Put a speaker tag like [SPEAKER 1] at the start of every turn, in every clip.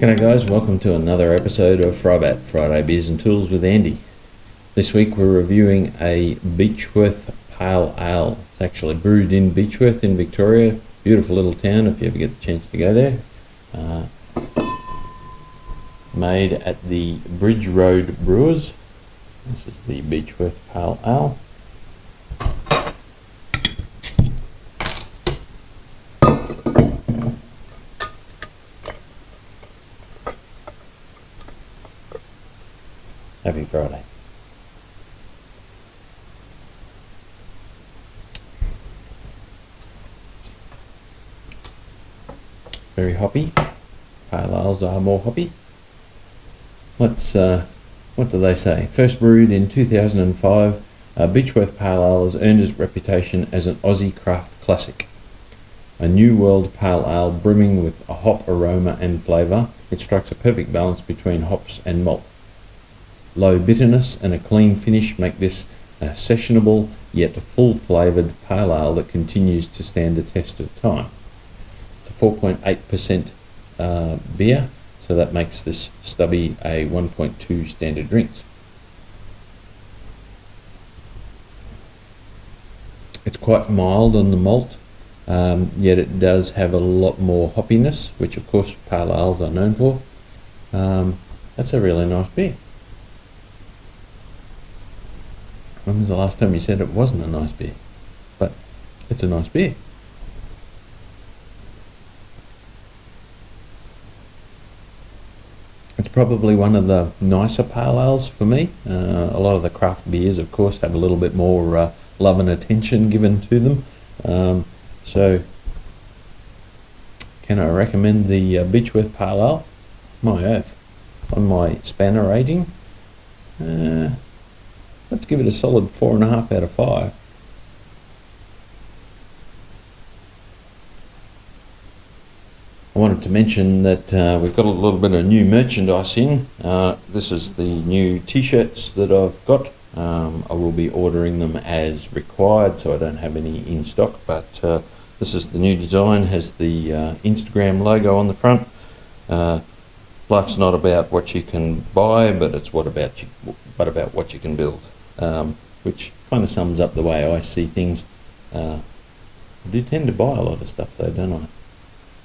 [SPEAKER 1] G'day guys, welcome to another episode of FriBaT, Friday Beers and Tools with Andy. This week we're reviewing a Beechworth Pale Ale. It's actually brewed in Beechworth in Victoria. Beautiful little town if you ever get the chance to go there. Made at the Bridge Road Brewers. This is the Beechworth Pale Ale. Happy Friday. Very hoppy. Pale ales are more hoppy. Let's, what do they say? First brewed in 2005, Beechworth Pale Ale has earned its reputation as an Aussie craft classic. A new world pale ale brimming with a hop aroma and flavour, it strikes a perfect balance between hops and malt. Low bitterness and a clean finish make this a sessionable yet full flavoured pale ale that continues to stand the test of time. It's a 4.8% beer, so that makes this stubby a 1.2 standard drinks. It's quite mild on the malt, yet it does have a lot more hoppiness, which of course pale ales are known for. That's a really nice beer. When was the last time you said it wasn't a nice beer? But it's a nice beer. It's probably one of the nicer pale ales for me. A lot of the craft beers, of course, have a little bit more love and attention given to them. So, can I recommend the Beechworth Pale Ale? My oath. On my spanner rating, let's give it a solid 4.5 out of 5. I wanted to mention that we've got a little bit of new merchandise in. This is the new t-shirts that I've got. I will be ordering them as required, so I don't have any in stock, but this is the new design, has the Instagram logo on the front. Life's not about what you can buy, but it's what about what you can build. Which kind of sums up the way I see things. I do tend to buy a lot of stuff though, don't I?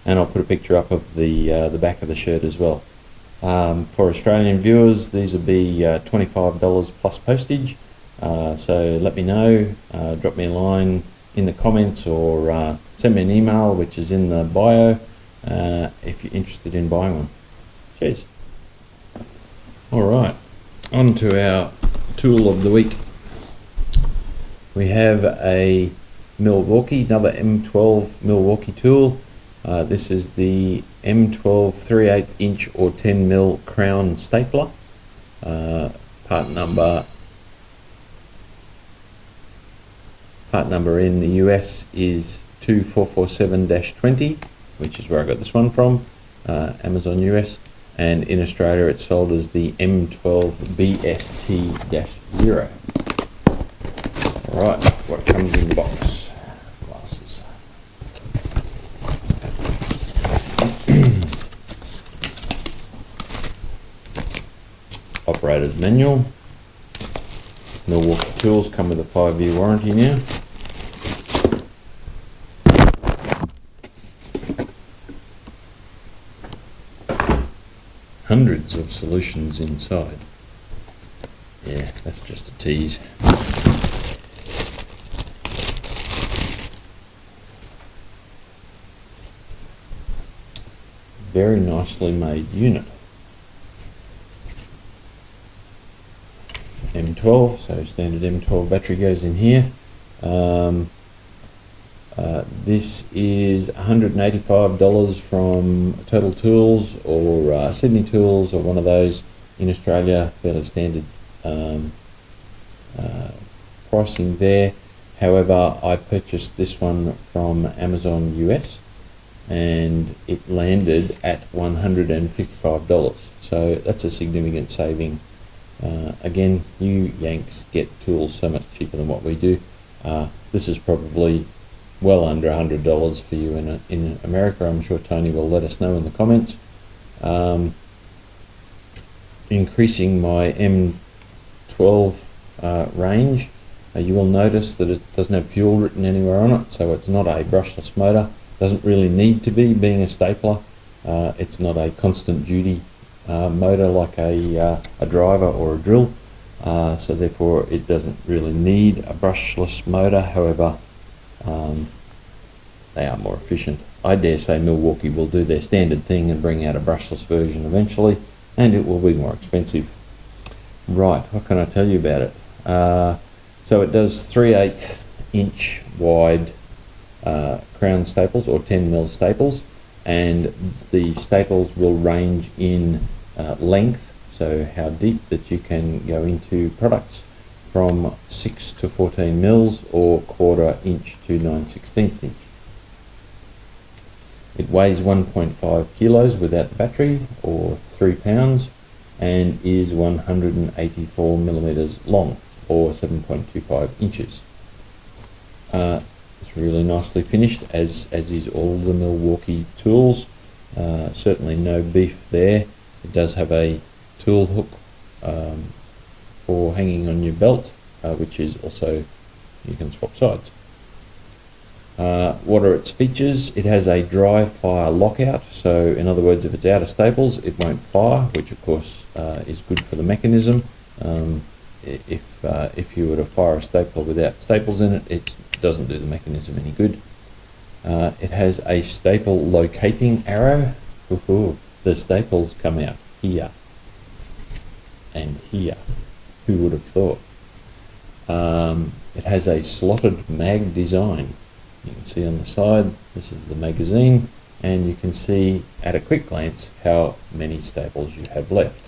[SPEAKER 1] And I'll put a picture up of the back of the shirt as well. For Australian viewers, these will be $25 plus postage. So let me know, drop me a line in the comments, or send me an email, which is in the bio, if you're interested in buying one. Cheers. Alright, on to our tool of the week. We have a Milwaukee, another M12 Milwaukee tool. This is the M12 3/8 inch or 10mm crown stapler. Part number in the US is 2447-20, which is where I got this one from, Amazon US. And in Australia it's sold as the M12 BST-0. Alright, what comes in the box? Glasses. Operator's manual. Milwaukee tools come with a 5-year warranty now. Hundreds of solutions inside. Yeah, that's just a tease. Very nicely made unit. M12, so standard M12 battery goes in here. This is $185 from Total Tools or Sydney Tools or one of those in Australia, fairly standard pricing there. However, I purchased this one from Amazon US and it landed at $155, so that's a significant saving. Again, you Yanks get tools so much cheaper than what we do. This is probably well under $100 for you in America. I'm sure Tony will let us know in the comments. Increasing my M12 range. You will notice that it doesn't have fuel written anywhere on it, so it's not a brushless motor. Doesn't really need to be, being a stapler. It's not a constant duty motor like a driver or a drill, so therefore it doesn't really need a brushless motor. However, they are more efficient. I dare say Milwaukee will do their standard thing and bring out a brushless version eventually, and it will be more expensive. Right, what can I tell you about it? So it does 3/8 inch wide crown staples, or 10mm staples, and the staples will range in length, so how deep that you can go into products, from 6 to 14 mils, or 1/4 inch to 9/16 inch. It weighs 1.5 kilos without the battery, or 3 pounds, and is 184 millimeters long, or 7.25 inches. It's really nicely finished, as is all the Milwaukee tools. Certainly no beef there. It does have a tool hook for hanging on your belt, which is also, you can swap sides. What are its features? It has a dry fire lockout, so in other words, if it's out of staples it won't fire, which of course is good for the mechanism. If you were to fire a stapler without staples in it, it doesn't do the mechanism any good. It has a staple locating arrow. The staples come out here and here. Who would have thought? It has a slotted mag design. You can see on the side, this is the magazine, and you can see at a quick glance how many staples you have left.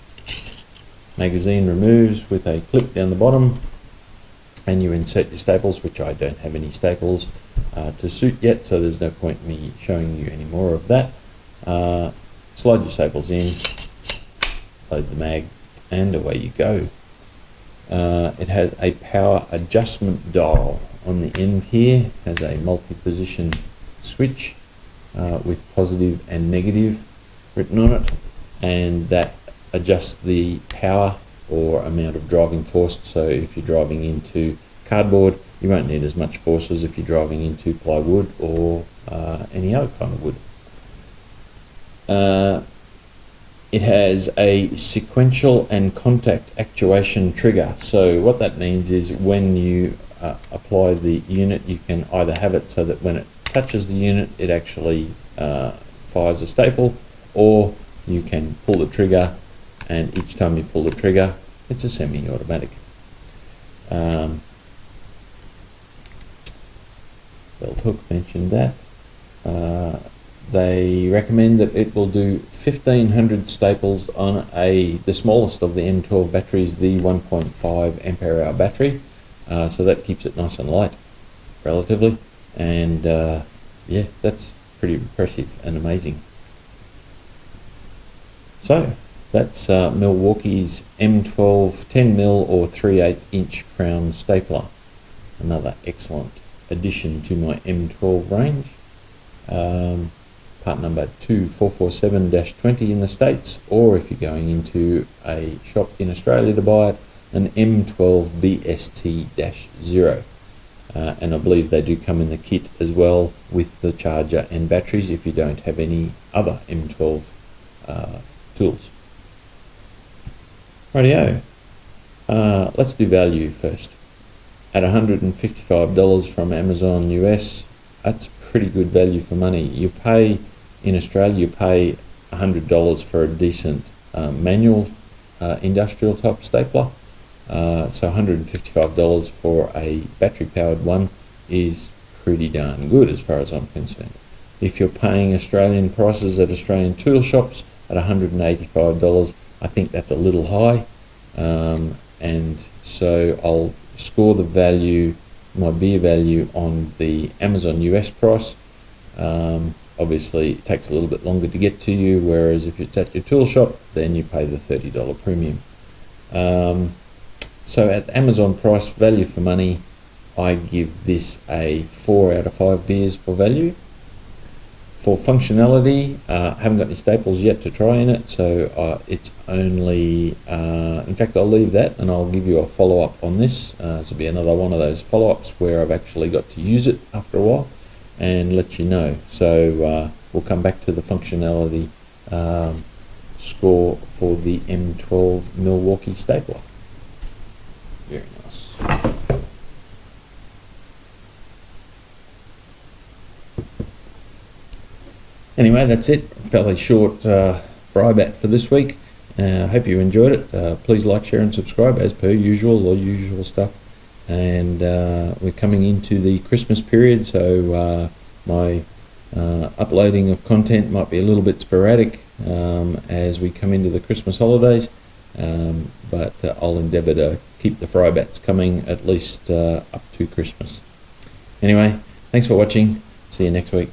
[SPEAKER 1] Magazine removes with a clip down the bottom, and you insert your staples, which I don't have any staples to suit yet, so there's no point in me showing you any more of that. Slide your staples in, load the mag, and away you go. It has a power adjustment dial on the end here. It has a multi-position switch with positive and negative written on it, and that adjusts the power or amount of driving force. So if you're driving into cardboard, you won't need as much force as if you're driving into plywood or any other kind of wood. It has a sequential and contact actuation trigger. So what that means is when you apply the unit, you can either have it so that when it touches the unit it actually fires a staple, or you can pull the trigger, and each time you pull the trigger it's a semi-automatic. Belt hook, mentioned that. They recommend that it will do 1500 staples on the smallest of the M12 batteries, the 1.5 ampere hour battery. So that keeps it nice and light, relatively, and yeah, that's pretty impressive and amazing. So that's Milwaukee's M12 10mm or 3/8 inch crown stapler. Another excellent addition to my M12 range. Part number 2447-20 in the States, or if you're going into a shop in Australia to buy it, an M12 BST-0. And I believe they do come in the kit as well with the charger and batteries if you don't have any other M12 tools. Rightio. Let's do value first. At $155 from Amazon US, that's pretty good value for money. You pay, in Australia, you pay $100 for a decent manual industrial type stapler. So $155 for a battery powered one is pretty darn good as far as I'm concerned. If you're paying Australian prices at Australian tool shops at $185, I think that's a little high, and so I'll score the value, my beer value, on the Amazon US price. Obviously it takes a little bit longer to get to you, whereas if it's at your tool shop then you pay the $30 premium. So at the Amazon price, value for money, I give this a 4 out of 5 beers for value. For functionality, I haven't got any staples yet to try in it, so it's only, in fact I'll leave that and I'll give you a follow-up on this. This will be another one of those follow-ups where I've actually got to use it after a while and let you know. So we'll come back to the functionality score for the M12 Milwaukee stapler. Very nice. Anyway, that's it. Fairly short FriBaT for this week. I hope you enjoyed it. Please like, share and subscribe as per usual, all usual stuff. And we're coming into the Christmas period, so my uploading of content might be a little bit sporadic as we come into the Christmas holidays, but I'll endeavour to keep the FriBaTs coming at least up to Christmas. Anyway, thanks for watching. See you next week.